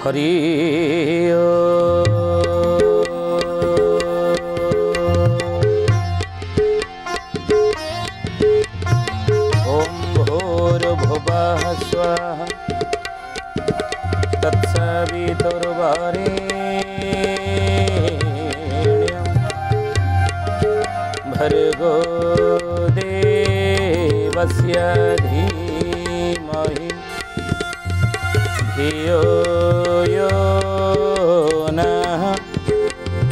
हरि ओम भूर्भुवः स्वः तत्सवितुर्वरेण्यं भर्गो देवस्य धीमहि धियो यो नः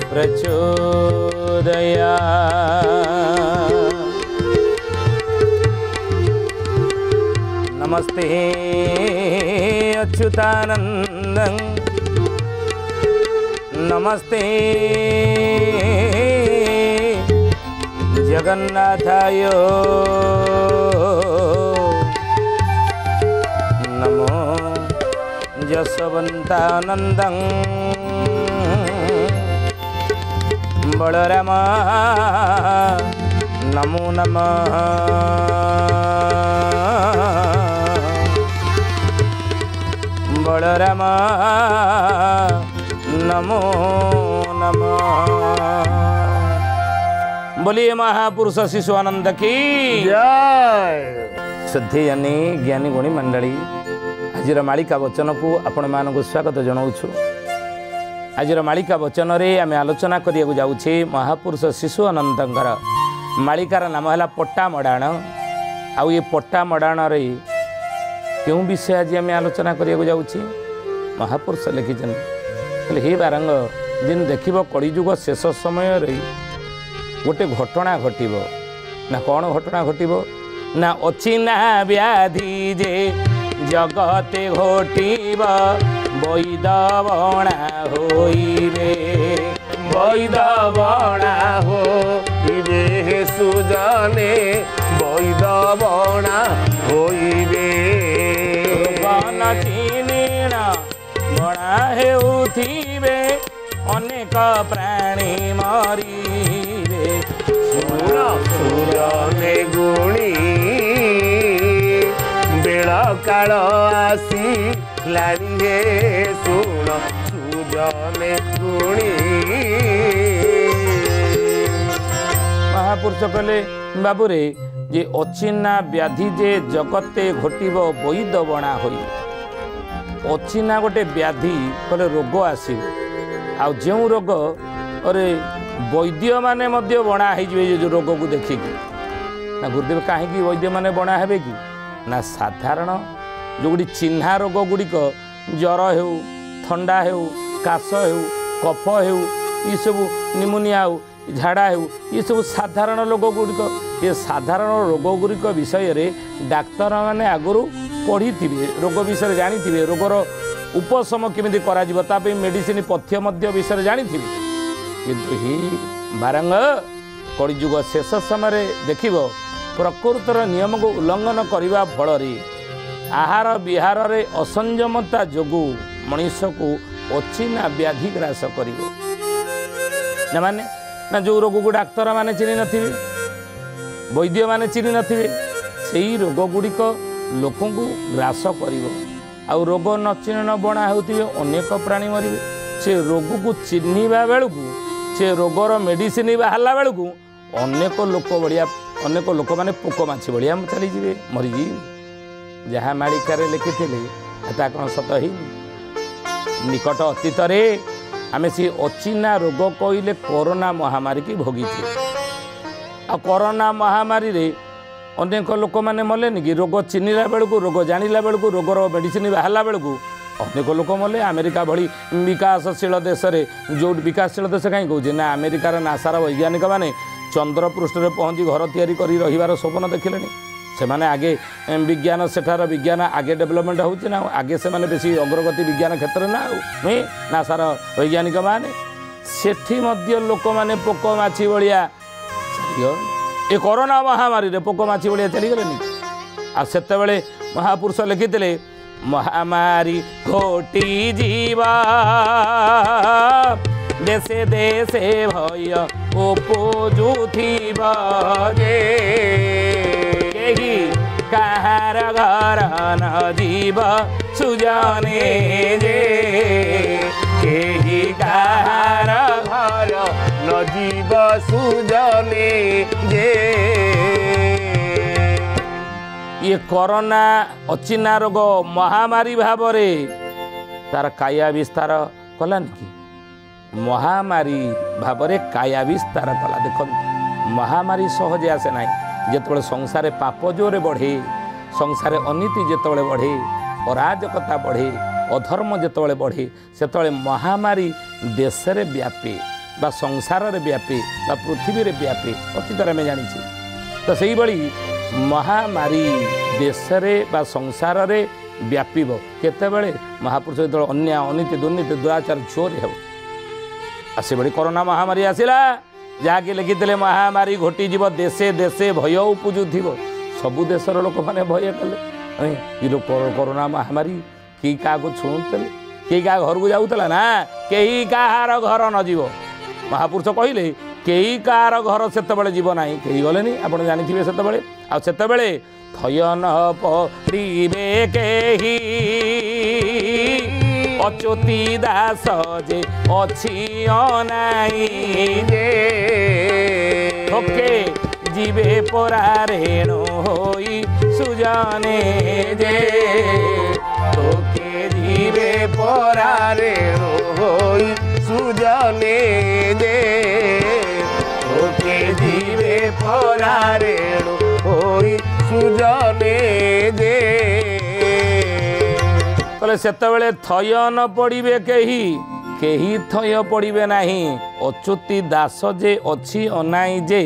प्रचोदयात्। नमस्ते अच्युतानन्दं नमस्ते जगन्नाथाय नमो जसवन्तानन्दं बलराम नमो नमः। बलराम नमो नमः। बोलिए महापुरुष शिशु आनंद की जय। श्रद्धेयानी ज्ञानी गुणी मंडली आजिर मालिका वचन को आपण मानक स्वागत जनाऊँ। आजिर मालिका वचन रे आम आलोचना करिया जाऊे महापुरुष शिशु आनंदर मालिकार नाम है पट्टा मडाण। आउ ये पट्टा मडाण रे क्यों विषय आज आम आलोचना करिया जाऊे महापुरुष लिखिछन हे बारंग दिन देखिब कलिजुग शेष समय रे गोटे घटना घटिब ना कौन घटना घटिब ना अचिना व्याधि जे जगते घटिब वैद बणा होइबे वैद बणा होइबे सुजने वैद बणा होइबे बन चिनिण बणा हेउथिबे अनेक प्राणी मरिबे सुजने गुणी बेल काल आसी लाणी हे सुन सुजने गुणी। महापुरुष कहले बाबूरे जे अचिन्ना व्याधि जे जगते घटिब वैद बणा होई अचिन्ना गोटे व्याधि कहले रोग आसीब आ जो रोग अरे वैद्य माने मध्य बणा हो रोग को देखिकी ना गुरुदेव कहीं वैद्य माने बणा हे कि ना साधारण जो गुड़ी चिन्हा रोग गुड़िक जर हो थंडा हो काश हो कफ हो ये सब निमोनिया हो झाड़ा हो ये सब साधारण रोग गुड़िक ये साधारण रोग गुड़िक विषय रे डाक्तर माने आगुरी पढ़ी रोग विषय जानी रोगर उपशम केमिति करा जिवो तापे मेडिसिन पथ्य मध्य विषय जानी किंतु ही बारंग कलिजुग शेष समय देखिब प्रकृतर नियम को उल्लंघन करने फल आहार विहार रे असंयमता जोगु मनीष को अचिन्ना व्याधि ग्रास कर माने ना जो रोग को डाक्तर माने चिन्ह नथिबे वैद्य माने चिन्ह नथिबे सेही रोग गुड़िक लोक ग्रास कर रोग न चिन्ह बणा होथिबे अनेक प्राणी मरिबे से रोग को चिन्हिबा बेलू से रोगर मेडिसिन बाहरला बेलू अनेक लोक बढ़िया अनेक लोक मैंने पोक माछी भाया चलीजे मरीजी जहाँ मालिकार लिखिले कौन सत ही निकट अतीत आम से अचिन्ना रोग कहले कोरोना महामारी की भोगीचे आ कोरोना महामारी रे अनेक लोक मैंने मलेनि कि रोग चिन्हला बेलू रोग जानिला बेलू रोगर मेडिसिन बाहरला बेलू अनेक लोक मले अमेरिका भली विकासशील देश में जो विकासशील देश कहीं कहे ना अमेरिकार नासार वैज्ञानिक मैंने चंद्र पृष्ठ में पहुँची घर तैयारी कर रही स्वप्न देखिले से माने आगे विज्ञान सेठार विज्ञान आगे डेवलपमेंट होची ना आगे से माने बेसी अग्रगति विज्ञान क्षेत्र ना नहीं नासार वैज्ञानिक माने सेठी मध्य लोक माने पोक माछी भलिया ए कोरोना महामारी रे पोक माछी भलिया चली गलेनी आ सेते बेले महापुरुष लिखिथिले महामारी घोटी जीवा देशे देशे भय उपजुथिबा जे केही कहार घर न जीव सुजने जे केही काहार घर न जीव सुजने जे ये कोरोना अचिना रोग महामारी भाव तार काया विस्तार कलानी कि महामारी भाव काया विस्तार कला देख महामारी सहजे आसे ना जिते संसार पाप जोरे बढ़े संसार अनीति जिते बढ़े अराजकता बढ़े अधर्म जिते बढ़े से महामारी देश में व्यापे बा संसार में व्यापे बा पृथ्वी में व्यापे अतीत आम जानी तो से भली महामारी देश बा संसार में व्यापीब केतेबेले महापुरुष जो अन्याय अनीति दुर्नीति दुराचार जोर हो से बड़ी कोरोना महामारी आसला जहाँकि लिखिते महामारी घोटी जीव देशे देशे भय उपजुव सबु देशर लोक मैंने भय कले कोरोना महामारी कि क्या छुणुले कि क्या घर को जाऊला ना कहीं कहार घर न जीव महापुरुष कहले कई कार घर से जीव ना कहीं गले आप जानी से आते थयन पड़े केही अच्युति दास जे अच्छी अनाई जे थके जीवे परा रेणु होई सुजने जे थके जीवे परा रेणु होई सुजने जे थके जीवे परा रेणु होई सुजने जे कहले थय न पड़े कही थय पड़े नाही अच्युति दास जे अच्छी अनाई जे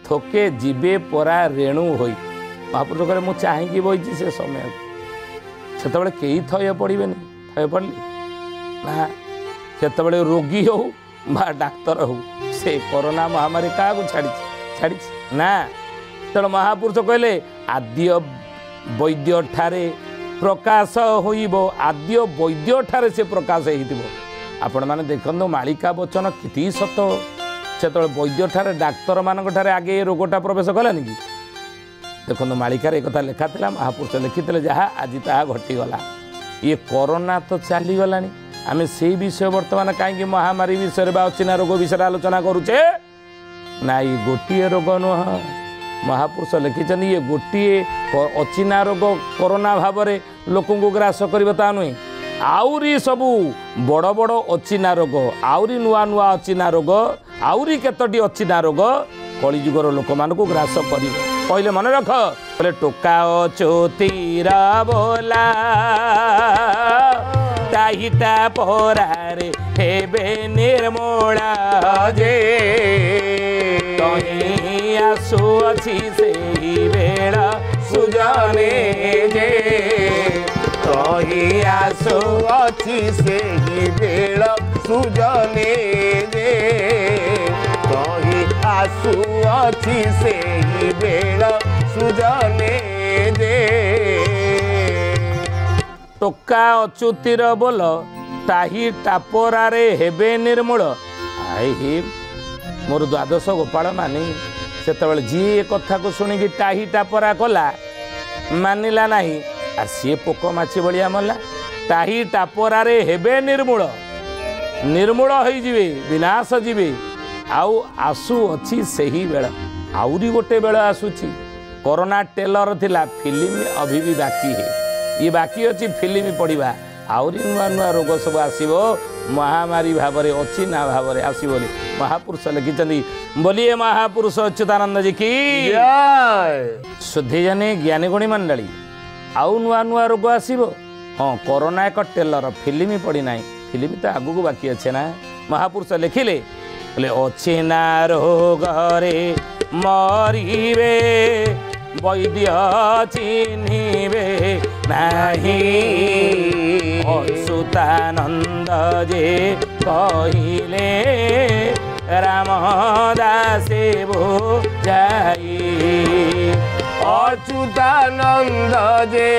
थोके जीवे परा रेणु होई महापुरुष कहे मुझे चाहिए बही से समय से कई थय पड़े थय पड़े ना से रोगी हो बा डाक्तर हो से कोरोना महामारी क्या छाड़ी छाड़ी ना तेणु महापुरुष कहले आद्य वैद्य ठारे प्रकाश होइब आद्य वैद्य ठारे से प्रकाश हो आपण मैंने देखो मालिका वचन किति सत से वैद्य ठारे डाक्तर मान आगे रोगटा प्रवेश कलानी कि देखो मालिकार एक कथा लिखा था महापुरुष लिखिते जहाँ आज ता घटीगला ये कोरोना तो चलीगला आम से विषय बर्तमान कहीं महामारी विषय अचिना रोग विषय आलोचना करुचे ना ये गोटे रोग नुह महापुरुष लिखिं ये गोटे अचिना रोग कोरोना भाव में लोक ग्रास करता नुहे आउरी सबू बड़ बड़ अचिना रोग आउरी नुआ नुआ अचिना रोग आउरी केतोटी अचिना रोग कलिजुगर लोक मान ग्रास कर कहले मन रख बोले टोका अच्युतिर बोला ताहिटा परारे हेबे निर्मूला जे कहीं आसु अच्छी से बेड़ा सुजने जे कहीं आसु अच्छी से बेड़ा सुजने जे कहीं आसु अच्छी से बेड़ा सुजने जे टोका अच्युतिर बोल ताही टापरारे हेबे निर्मूल आई मोर द्वादश गोपाल मानी से जी कथा को शुणिकी टाही टापरा कला मानिला नहीं आ सी पोक माछी भलिया मरला टाही टापरारे हेबे निर्मूल निर्मूल हो जिवे विनाश जीवे आउ आसु अच्छी सही बेल आउरी गोटे बेल आसुची कोरोना टेलर थिला फिल्म अभी भी बाकी है ये बाकी अच्छी फिल्म पढ़ा आउरी नुआ नुआ रोग सब आसो महामारी भाव में अचिना भाव में आसो महापुरुष लिखिं बोलिए महापुरुष अच्युतानंद जी की शुद्धि जने ज्ञानी गुणी मंडली आउ नुआ नुआ रोग आसो हाँ कोरोना एक टेलर फिल्म पड़ी ना फिल्म तो आगू बाकी अच्छे ना महापुरुष लिखिले बोले अचिना रोग रे मरिबे वैद्य चिन्हिबे नहीं अच्युतानंद जे कहिले रामदासे बुझाई अच्युतानंद जे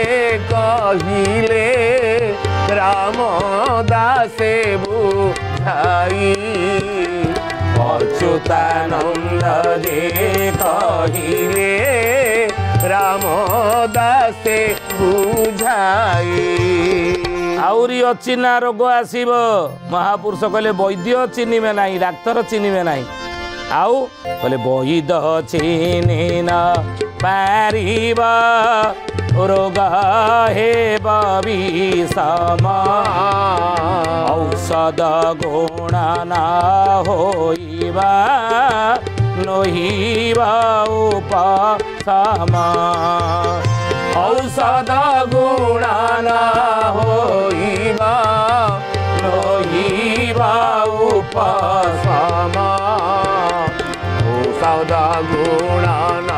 कहिले रामदासे बुझाई अच्युतानंद जे कहिले रामदास ଆସେ ବୁଝାଇ। ଆହୁରି ଅଚିହ୍ନା ରୋଗ ଆସିବ। ମହାପୁରୁଷ କହିଲେ ବୈଦ୍ୟ ଚିହ୍ନିବେ ନାହିଁ, ଡାକ୍ତର ଚିହ୍ନିବେ ନାହିଁ। ଆଉ କହିଲେ ବୈଦ ଚିହ୍ନି ନ ପାରିବ ରୋଗ ହେବ ବିଷମ। ଔଷଧ ଗୁଣ ନ ହୋଇବା ନହିବ ଉପଶମ। ଔଷଧ ଗୁଣ ନ ହୋଇବା ନହିବା ଉପଶମ। ଔଷଧ ଗୁଣ ନ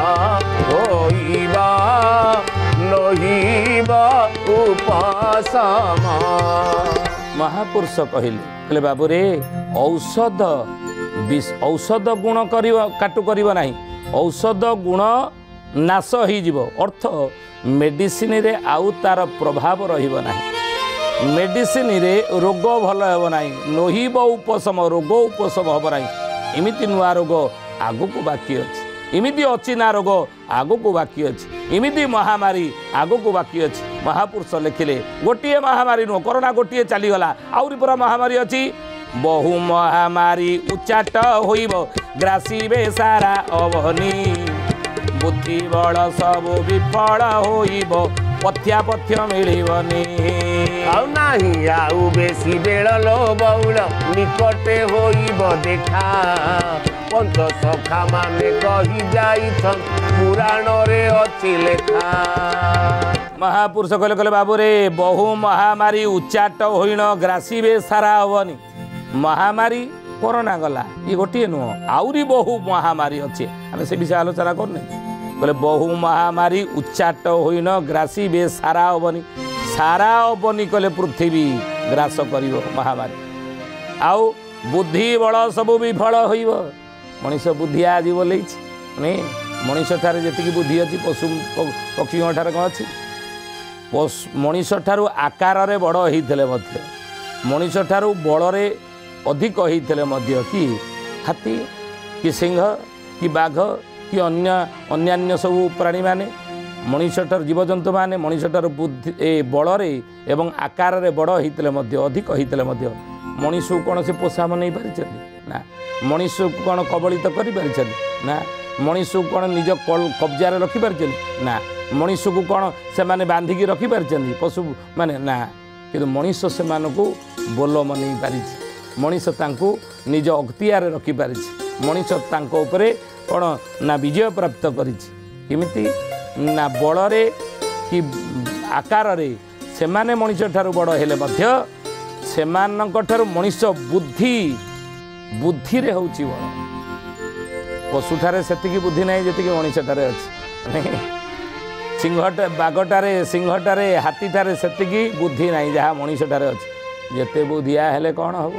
ହୋଇବା ନହିବା ଉପଶମ। ମହାପୁରୁଷ କହିଲେ ବାବୁରେ ଔଷଧ ଗୁଣ କରିବ କାଟୁ କରିବ ନାହିଁ, ଔଷଧ ଗୁଣ ନାଶ ହେଇଯିବ। ଅର୍ଥ ମେଡିସିନରେ ଆଉ ତାର ପ୍ରଭାବ ରହିବ ନାହିଁ, ମେଡିସିନରେ ରୋଗ ଭଲ ହେବ ନାହିଁ, ନହିବ ଉପଶମ, ରୋଗ ଉପଶମ ହେବ ନାହିଁ। ଏମିତି ନୂଆ ରୋଗ ଆଗକୁ ବାକି ଅଛି, ଏମିତି ଅଚିହ୍ନା ରୋଗ ଆଗକୁ ବାକି ଅଛି, ଏମିତି ମହାମାରୀ ଆଗକୁ ବାକି ଅଛି। ମହାପୁରୁଷ ଲେଖିଲେ ଗୋଟିଏ ମହାମାରୀ ନୁହଁ, କରୋନା ଗୋଟିଏ ଚାଲିଗଲା, ଆହୁରି ପୁରା ମହାମାରୀ ଅଛି। ବହୁ ମହାମାରୀ ଉଚ୍ଚାଟ ହୋଇବ, ଗ୍ରାସିବେ ସାରା ଅବନି। ବୁଦ୍ଧି ବଳ ସବୁ ବିଫଳ ହୋଇବ, ପଥ୍ୟାପଥ୍ୟ ମିଳିବନି। ଆଉ ନାହିଁ ଆଉ ବେଶୀ ବେଳ ଲୋ ବଉଳ, ନିକଟେ ହୋଇବ ଦେଖା। ପଞ୍ଚ ସଖା ମାନେ କହି ଯାଇଛନ୍, ପୁରାଣରେ ଅଛି ଲେଖା। ମହାପୁରୁଷ କହିଲେ ବାବୁରେ ବହୁ ମହାମାରୀ ଉଚ୍ଚାଟ ହୋଇଣ, ଗ୍ରାସିବେ ସାରା ହବନି। ମହାମାରୀ କରୋନା ଗଲା, ଇଏ ଗୋଟିଏ ନୁହଁ, ଆହୁରି ବହୁ ମହାମାରୀ ଅଛି, ଆମେ ସେ ବିଷୟ ଆଲୋଚନା କରୁନି। କହିଲେ ବହୁ ମହାମାରୀ ଉଚ୍ଚାଟ ହୋଇନ, ଗ୍ରାସିବେ ସାରା ହବନି। ସାରା ହବନି କହିଲେ ପୃଥିବୀ ଗ୍ରାସ କରିବ ମହାମାରୀ। ଆଉ ବୁଦ୍ଧି ବଳ ସବୁ ବିଫଳ ହୋଇବ। ମଣିଷ ବୁଦ୍ଧି ଆଜି ବୋଲେଇଛି, ମାନେ ମଣିଷ ଠାରେ ଯେତିକି ବୁଦ୍ଧି ଅଛି ପଶୁ ପକ୍ଷୀଙ୍କ ଠାରେ କ'ଣ ଅଛି? ମଣିଷ ଠାରୁ ଆକାରରେ ବଡ଼ ହେଇଥିଲେ ମଧ୍ୟ, ମଣିଷ ଠାରୁ ବଳରେ ଅଧିକ ହେଇଥିଲେ ମଧ୍ୟ କି ହାତୀ କି ସିଂହ କି ବାଘ କି ଅନ୍ୟାନ୍ୟ ସବୁ ପ୍ରାଣୀମାନେ, ମଣିଷଠାରୁ ଜୀବଜନ୍ତୁମାନେ ମଣିଷଠାରୁ ବୁଦ୍ଧି ବଳରେ ଏବଂ ଆକାରରେ ବଡ଼ ହେଇଥିଲେ ମଧ୍ୟ, ଅଧିକ ହେଇଥିଲେ ମଧ୍ୟ ମଣିଷକୁ କ'ଣ ସେ ପୋଷା ନେଇ ପାରିଛନ୍ତି? ନା। ମଣିଷକୁ କ'ଣ କବଳିତ କରିପାରିଛନ୍ତି? ନା। ମଣିଷକୁ କ'ଣ ନିଜ କବ୍ଜାରେ ରଖିପାରିଛନ୍ତି? ନା। ମଣିଷକୁ କ'ଣ ସେମାନେ ବାନ୍ଧିକି ରଖିପାରିଛନ୍ତି ପଶୁ ମାନେ? ନା। କିନ୍ତୁ ମଣିଷ ସେମାନଙ୍କୁ ବୋଲ ମନେଇ ପାରିଛି, ମଣିଷ ତାଙ୍କୁ ନିଜ ଅକ୍ତିଆରରେ ରଖିପାରିଛି, ମଣିଷ ତାଙ୍କ ଉପରେ କ'ଣ ନା ବିଜୟ ପ୍ରାପ୍ତ କରିଛି। କେମିତି ନା ବଳରେ କି ଆକାରରେ ସେମାନେ ମଣିଷ ଠାରୁ ବଡ଼ ହେଲେ ମଧ୍ୟ ସେମାନଙ୍କ ଠାରୁ ମଣିଷ ବୁଦ୍ଧିରେ ହେଉଛି ବଡ଼। ପଶୁଠାରେ ସେତିକି ବୁଦ୍ଧି ନାହିଁ ଯେତିକି ମଣିଷଠାରେ ଅଛି। ସିଂହଟାରେ ହାତୀଠାରେ ସେତିକି ବୁଦ୍ଧି ନାହିଁ ଯାହା ମଣିଷଠାରେ ଅଛି। ଯେତେ ବୁଦ୍ଧିଆ ହେଲେ କ'ଣ ହେବ?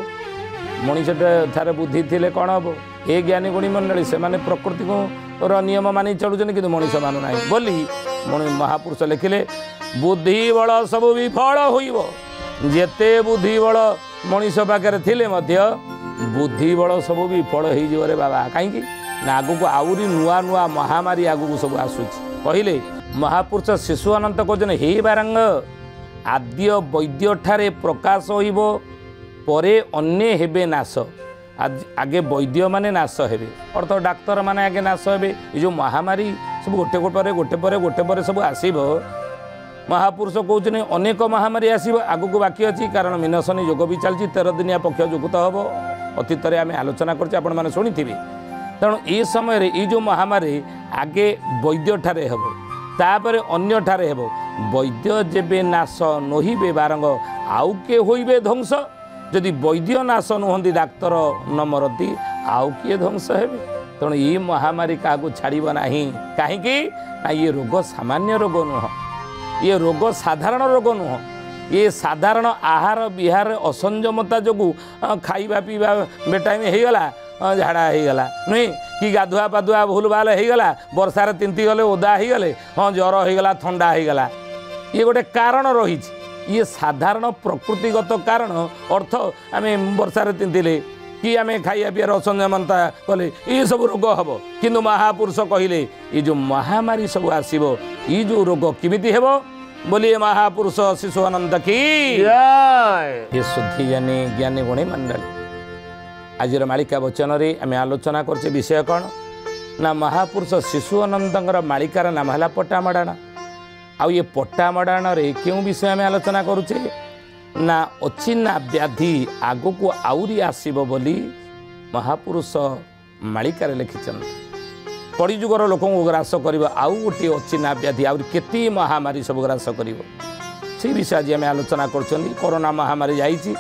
ମଣିଷଠାରେ ବୁଦ୍ଧି ଥିଲେ କ'ଣ ହେବ? ଏ ଜ୍ଞାନୀ ଗୁଣୀ ମଣ୍ଡଳୀ ସେମାନେ ପ୍ରକୃତିର ନିୟମ ମାନି ଚଳୁଛନ୍ତି, କିନ୍ତୁ ମଣିଷ ମାନୁନାହିଁ ବୋଲି ମହାପୁରୁଷ ଲେଖିଲେ ବୁଦ୍ଧି ବଳ ସବୁ ବିଫଳ ହୋଇବ। ଯେତେ ବୁଦ୍ଧି ବଳ ମଣିଷ ପାଖରେ ଥିଲେ ମଧ୍ୟ ବୁଦ୍ଧି ବଳ ସବୁ ବିଫଳ ହେଇଯିବ ରେ ବାବା। କାହିଁକି ନା ଆଗକୁ ଆହୁରି ନୂଆ ନୂଆ ମହାମାରୀ ଆଗକୁ ସବୁ ଆସୁଛି। କହିଲେ ମହାପୁରୁଷ ଶିଶୁ ଅନନ୍ତ କହୁଛନ୍ତି, ହେ ବାରାଙ୍ଗ ଆଦ୍ୟ ବୈଦ୍ୟଠାରେ ପ୍ରକାଶ ହୋଇବ, ପରେ ଅନ୍ୟ ହେବେ ନାଶ। ଆଗେ ବୈଦ୍ୟମାନେ ନାଶ ହେବେ, ଅର୍ଥ ଡାକ୍ତରମାନେ ଆଗେ ନାଶ ହେବେ। ଏ ଯେଉଁ ମହାମାରୀ ସବୁ ଗୋଟେ ପରେ ସବୁ ଆସିବ। ମହାପୁରୁଷ କହୁଛନ୍ତି ଅନେକ ମହାମାରୀ ଆସିବ, ଆଗକୁ ବାକି ଅଛି। କାରଣ ମିନଶନି ଯୋଗ ବି ଚାଲିଛି, 13 ଦିନିଆ ପକ୍ଷ ଯୁକ୍ତ ହେବ। ଅତୀତରେ ଆମେ ଆଲୋଚନା କରିଛୁ, ଆପଣମାନେ ଶୁଣିଥିବେ। ତେଣୁ ଏ ସମୟରେ ଏଇ ଯେଉଁ ମହାମାରୀ ଆଗେ ବୈଦ୍ୟଠାରେ ହେବ, ତାପରେ ଅନ୍ୟଠାରେ ହେବ। ବୈଦ୍ୟ ଯେବେ ନାଶ ନହିବେ ବାରଙ୍ଗ, ଆଉ କିଏ ହୋଇବେ ଧ୍ୱଂସ। ଯଦି ବୈଦ୍ୟ ନାଶ ନୁହନ୍ତି, ଡାକ୍ତର ନ ମରନ୍ତି, ଆଉ କିଏ ଧ୍ୱଂସ ହେବେ। ତେଣୁ ଏ ମହାମାରୀ କାହାକୁ ଛାଡ଼ିବ ନାହିଁ। କାହିଁକି ନା ଇଏ ରୋଗ ସାମାନ୍ୟ ରୋଗ ନୁହଁ, ଇଏ ରୋଗ ସାଧାରଣ ରୋଗ ନୁହଁ। ଇଏ ସାଧାରଣ ଆହାର ବିହାର ଅସଂଯମତା ଯୋଗୁଁ ଖାଇବା ପିଇବା ବେଟାଇମ୍ ହେଇଗଲା, ଝାଡ଼ା ହେଇଗଲା ନୁହେଁ କି ଗାଧୁଆ ପାଧୁଆ ଭୁଲ ଭାଲ ହେଇଗଲା, ବର୍ଷାରେ ତିନ୍ତି ଗଲେ ଓଦା ହେଇଗଲେ, ଜ୍ୱର ହେଇଗଲା, ଥଣ୍ଡା ହେଇଗଲା। ଇଏ ଗୋଟେ କାରଣ ରହିଛି, ଇଏ ସାଧାରଣ ପ୍ରକୃତିଗତ କାରଣ। ଅର୍ଥ ଆମେ ବର୍ଷାରେ ତିନ୍ତିଲେ କି ଆମେ ଖାଇବା ପିଇବାର ଅସଂଯମତା କଲେ ଏସବୁ ରୋଗ ହେବ। କିନ୍ତୁ ମହାପୁରୁଷ କହିଲେ ଏ ଯେଉଁ ମହାମାରୀ ସବୁ ଆସିବ ये जो रोग किमिति हेबो बोलिए महापुरुष शिशुआनंद की जय। ये शुद्धि ज्ञानी ज्ञानी गुणी मंडली आज मालिका वचन रे आम आलोचना करछे विषय कौन ना महापुरुष शिशुआनंदर मालिकार नाम है पट्टामडाण आउ ये पट्टामडाण रे क्यों विषय आम आलोचना करुचे ना अचिन्ना व्याधि आगु को आउरी आसीबो बोली महापुरुष मालिकार लिखिछन कलिजुगर लोक ग्रास कर आउ गोटे अचिन्ना व्याधि आउरी केते महामारी सब ग्रास कर से विषय आज आम आलोचना कर कोरोना महामारी जाइए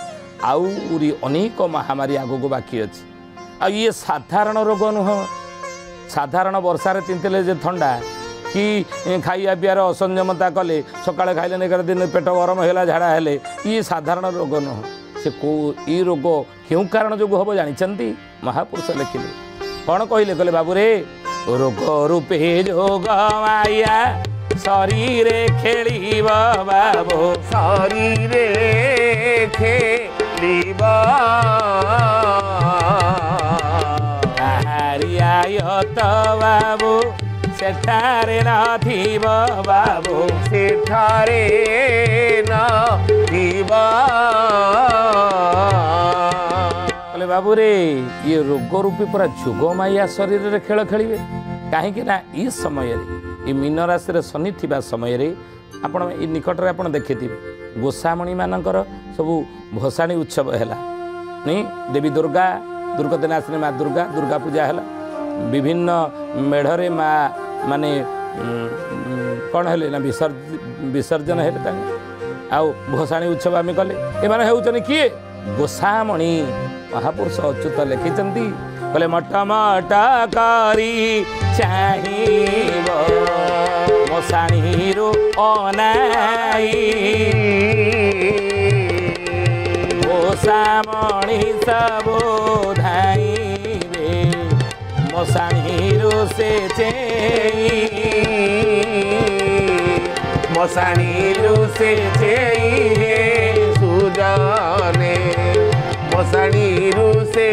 आउरी अनेक महामारी आगू बाकी अच्छी आ ये साधारण रोग नुह साधारण वर्षार तिंतले जे ठंडा कि खाइया पियार असंयमता कले सकाଳେ खाइले निकर दिन पेट गरम है झाड़ा हेले ये साधारण रोग नुह से को ये रोग क्यों कारण जो हम जानी महापुरुष लिखिले कौन कहले कहले बाबू रे रोग रूपे जोग माया शरीर खेलिब बाबू शरीर खेलिब आयत बाबू सेठारे नथिब बाबू सेठारे नथिब कहले बाबू रे ये रोग रूपी पूरा जोग माया शरीर रे खेल खेलिए कहीं ना ई समय ये मीन राशि शनि थिबा समय रे आपण ई निकट रे आपण देखिथिबे गोसामणी मानकर सबु भसाणी उत्सव हैला नहीं देवी दुर्गा दुर्गतनाशिनी माँ दुर्गा दुर्गा पूजा है विभिन्न मेढ़रे माँ माने कौन है ना विसर्जन है आउ भसाणी उत्सव आम कले एमाने होउछन किए गोसामणी महापुरुष अच्युत लिखिचंती कहले मट मट करी चाहिब मसाणीरू अनाई गोसामणी सबो धाइबे मसाणीरू से मसाणीरू से सुजाने मसाणीरू से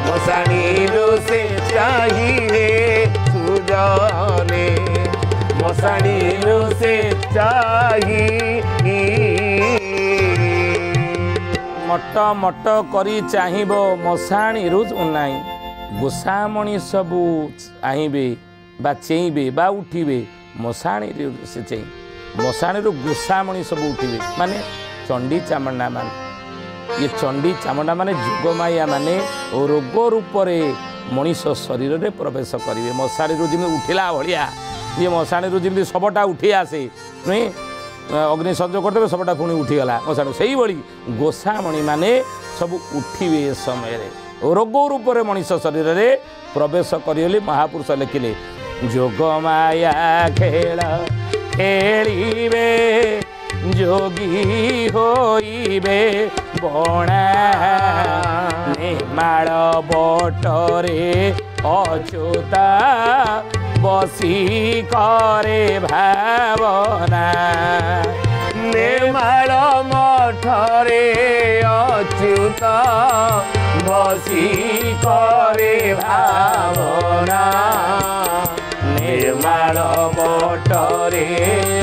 मसाणीरू से चाहिए सुजाने मसाणीरू से चाहिए मट मट करी चाहिब मसाणीरू उन्नाई गोसामणी सबू चाहिबे बा चेइबे बा उठिबे मसाणी से चेई मसाणी गोसामणी सब उठिबे माने चंडी चामुंडा माने ये चंडी चामुंडा माने जोगमाया माने रोग रूप मनीष शरीर में प्रवेश करेंगे मशाणी जमी उठिला भाया ये मशाणी जमी सबटा उठी आसे नुहे अग्नि संजोग करदे सबटा पुणी उठीगला मशाणी से गोसामणी माने सब उठिबे समय रोग रूप मनीष शरीर में प्रवेश करें महापुरुष लिखिले जोगमाया खेल खेलिबे जोगी होइबे बणा नेमाळ बटरे अच्युता बसी करे भावना नेमाळ मठरे अच्युता बसी करे भावना निर्माण बटरे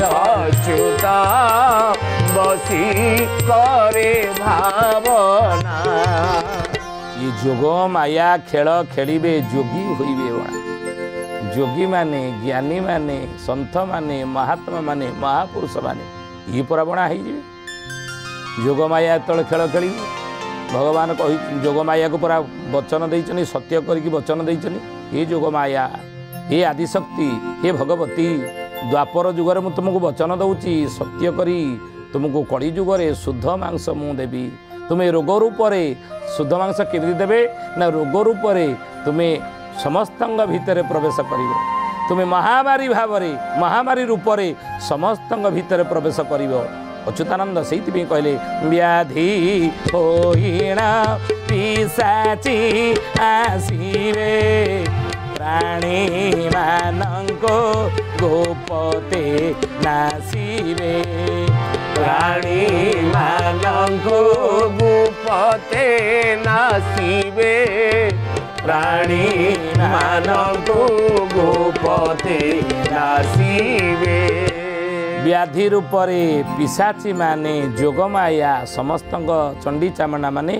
अच्युता बसी करे भावना ये जोग माया खेल खेलिबे जोगी होइबे बणा जोगी माने ज्ञानी माने संत माने महात्मा माने महापुरुष माने ये पूरा बणा हो जोग माया तले खेल खेल भगवान कही जोग माया को पूरा वचन देइछनी सत्य करके वचन देइछनी ये जोग माया हे आदिशक्ति हे भगवती द्वापर जुगर मु तुमको वचन दौची सत्य करी तुमको कली जुगरे शुद्ध मांस मु देवी तुम्हें रोग रूप शुद्ध मांस केमी देवे ना रोग रूप तुम्हें समस्त भितर प्रवेश कर तुम्हें महामारी भाव महामारी रूप समस्त भितर प्रवेश कर अच्युतानंद से कहले व्याधि होइण पिशाची आसीबे प्राणी मानंको गोपते नासीबे प्राणी मानंको गोपते नासीबे प्राणी ମାନଙ୍କୁ ଗୋପତେ ନାସିବେ। ବ୍ୟାଧି ରୂପରେ ପିଶାଚୀ ମାନେ ଯୋଗମାୟା ସମସ୍ତଙ୍କ ଚଣ୍ଡୀ ଚାମଣ୍ଡା ମାନେ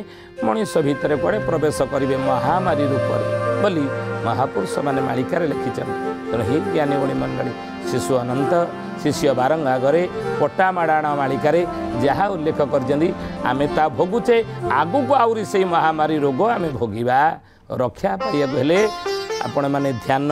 ମଣିଷ ଭିତରେ କୁଆଡ଼େ ପ୍ରବେଶ କରିବେ ମହାମାରୀ ରୂପରେ ବୋଲି ମହାପୁରୁଷ ମାନେ ମାଳିକାରେ ଲେଖିଛନ୍ତି। ତେଣୁ ହେ ଜ୍ଞାନୀ ଗୁଣୀ ମଣ୍ଡଳୀ ଶିଶୁ ଅନନ୍ତ ଶିଷ୍ୟ ବାରଙ୍ଗ ଆଗରେ ପଟା ମାଡ଼ାଣ ମାଳିକାରେ ଯାହା ଉଲ୍ଲେଖ କରିଛନ୍ତି ଆମେ ତା ଭୋଗୁଛେ। ଆଗକୁ ଆହୁରି ସେଇ ମହାମାରୀ ରୋଗ ଆମେ ଭୋଗିବା। ରକ୍ଷା ପାଇବାକୁ ହେଲେ ଆପଣମାନେ ଧ୍ୟାନ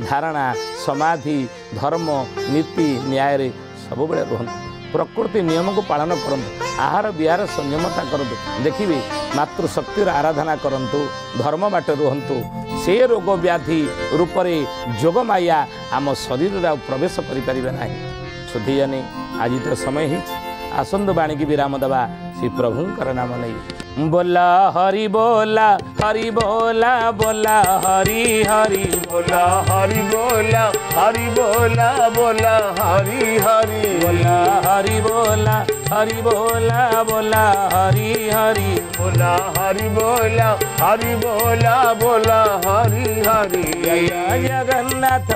ଧାରଣା ସମାଧି ଧର୍ମ ନୀତି ନ୍ୟାୟରେ ସବୁବେଳେ ରୁହନ୍ତୁ। ପ୍ରକୃତି ନିୟମକୁ ପାଳନ କରନ୍ତୁ। ଆହାର ବିହାର ସଂଯମତା କରନ୍ତୁ। ଦେଖିବେ ମାତୃଶକ୍ତିର ଆରାଧନା କରନ୍ତୁ। ଧର୍ମ ବାଟ ରୁହନ୍ତୁ। ସେ ରୋଗ ବ୍ୟାଧି ରୂପରେ ଯୋଗମାୟା ଆମ ଶରୀରରେ ଆଉ ପ୍ରବେଶ କରିପାରିବେ ନାହିଁ। ସୁଧୀଜନେ ଆଜି ତ ସମୟ ହେଇଛି। ଆସନ୍ତୁ ବାଣୀକି ବିରାମ ଦେବା ଶ୍ରୀ ପ୍ରଭୁଙ୍କର ନାମ ନେଇ। बोला हरि बोला हरि बोला बोला हरि हरि बोला हरि बोला हरि बोला बोला हरि हरि बोला हरि बोला हरि बोला बोला हरि हरि बोला हरि बोला हरि बोला बोला हरि हरि। जय जगन्नाथ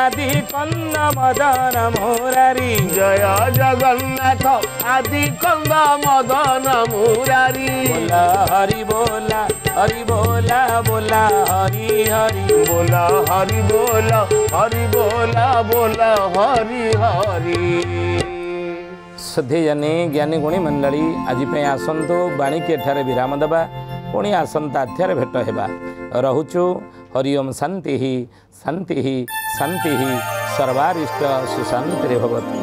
आदि कंद मदन मुरारी जय जगन्नाथ आदि कंद मदन मुरारी। बोला हरि बोला हरि बोला बोला हरि हरि बोला हरि बोला हरि बोला बोला हरि हरि। श्रद्धेयने ज्ञानी गुणी मंडली आज आसतु बाणी के एठारे विराम देवा। पुणी आसंता अध्याय भेट हेबा। रहुचु हरि ओम शांति शांति शांति सर्वारिष्ट सुशांति भवतु।